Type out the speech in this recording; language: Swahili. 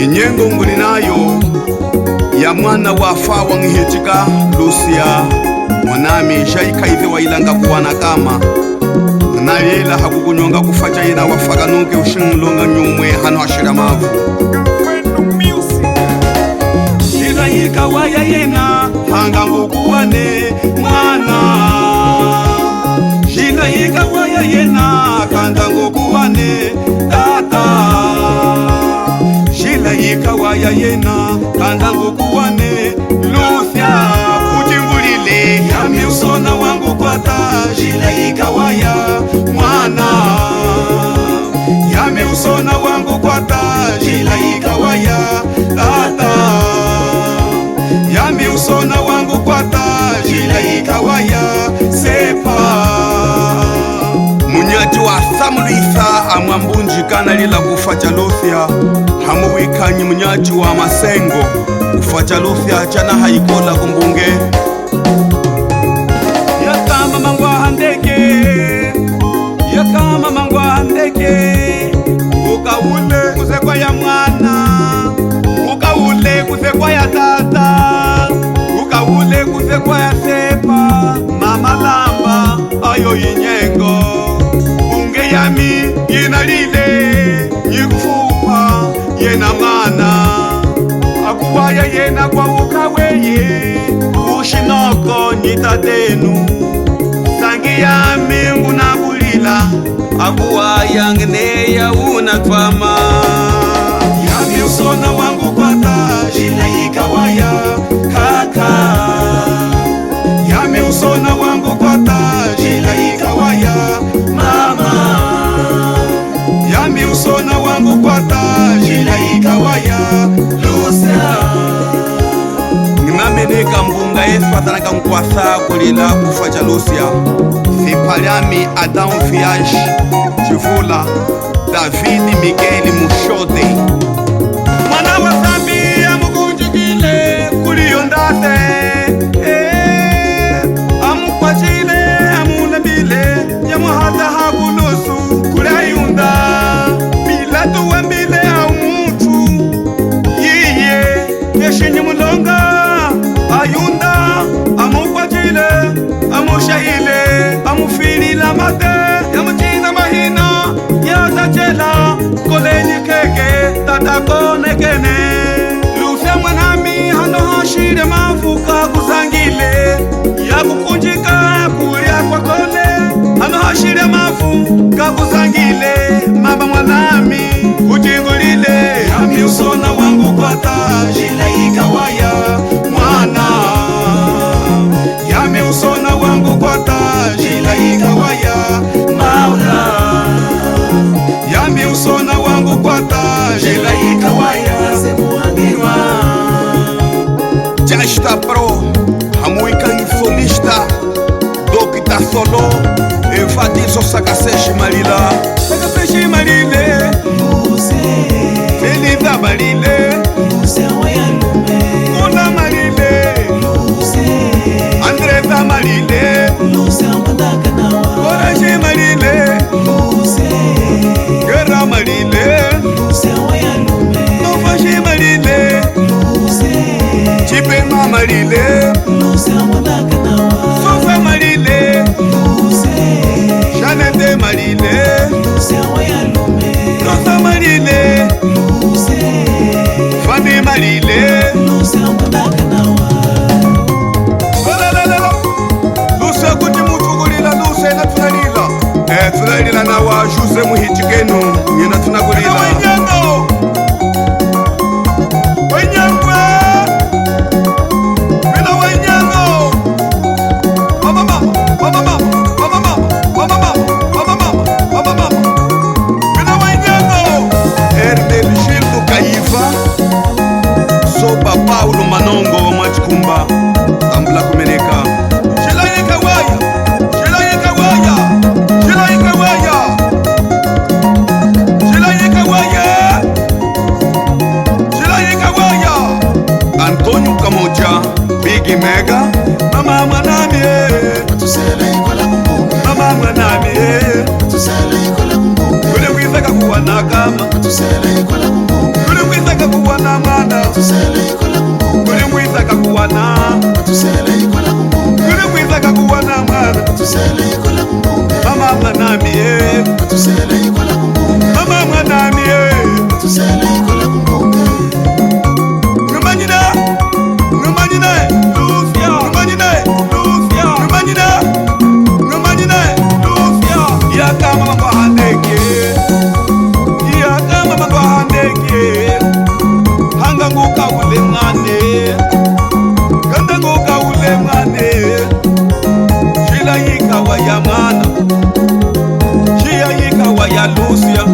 Inyengo nguli nayo ya mwana wa fawa ngihechika Lucia mwanami shaikaive wailanga kuwana kama na yela hakukunyonga kufacha yena wafakanuke ushingulonga nyumwe hano hashira mavu shila yika waya yena hanga ngukuwane mwana shila yika waya yena kanda ngukuwane tata shila yika waya yena kanda ngukuwane Lucia kujimbulile yami usona wangu kwata shila yika waya mwana yami usona wangu kwata shila yika waya tata yami usona wangu kwata shila yika waya sepa munyaji wa Samulisa amwambunji kana lila kufacha Lucia hamuwikanyi munyaji wa Masengo kufacha Lucia chana haikola kumbunge yakama mangwa handeke ukaule kuzekwa ya mwana ukaule kuzekwa ya tata ukaule kuzekwa ya sepa mama lamba ayo inyengo bunge yami yena lile nyikufupa yena mwana akuwaya yena kwa ukaweye ushinoko nitatenu sangi yami ngunabulila akuwaya ngeneya unatwama yami usona wangu kwata shila yika waya kaka yami usona wangu kwata shila yika waya mama yami usona wangu kwata shila yika waya Lucia nginameneka mbunga eswatanaka nkwasa kulila kufacha Lucia Fipaliami Adam Fiage Chivula David Miguel Mushode mwana wa Zambi ya mukunjikile kuliyondate amukwachile amulambile ya muhata hakulusu kulayunda bilatu wembile au mutu yiye yeshinyi mulonga ayunda amukwachile amushahile amufilila mate yamuchina mahina yatachela koleni keke tatakonekene Lucia mwanami hano hashire mafuka kuzangile yakukunjika kulya kwa kole hano hashire mafuka kuzangile mama mwanami kujingulile yami usona wangu kwata shila yika waya mwana yami usona wangu kwata shila yika waya maula yami usona wangu kwata shila yika waya semuangirwa Jashta Pro hamuika insolista Dokita Solo Evadiso Sakaseshi Malila Sakaseshi Malile Felida Malile Kona Malile Andreta Malile Koraje Malile Gera Malile Nofashi Malile Chipema Malile Sofa Malile Janete Malile Rosa Malile Fani Malile Lucia kuti mutugulila Lucia ina tunalila tunalila na wa Jose muhichikenu ina tunagulila Paulo Manongo Machikumba Ambla kumeneka Shila yika waya Shila yika waya Shila yika waya Shila yika waya Shila yika waya Antonio Kamoja Bigi Mega Mama mwanami Mama mwanami Kule wizaka kuwa nakama kulimwitaka kuwana mwana kulimwitaka kuwana kulimwitaka kuwana mwana mama mwanami mama mwanami ngumanyina ngumanyina Lufia ngumanyina Lufia ngumanyina Lufia yakama mambo handeke yakama mambo handeke hanga nguka ulengane kanda nguka ulengane shila yika wa yamana shia yika wa ya Lucia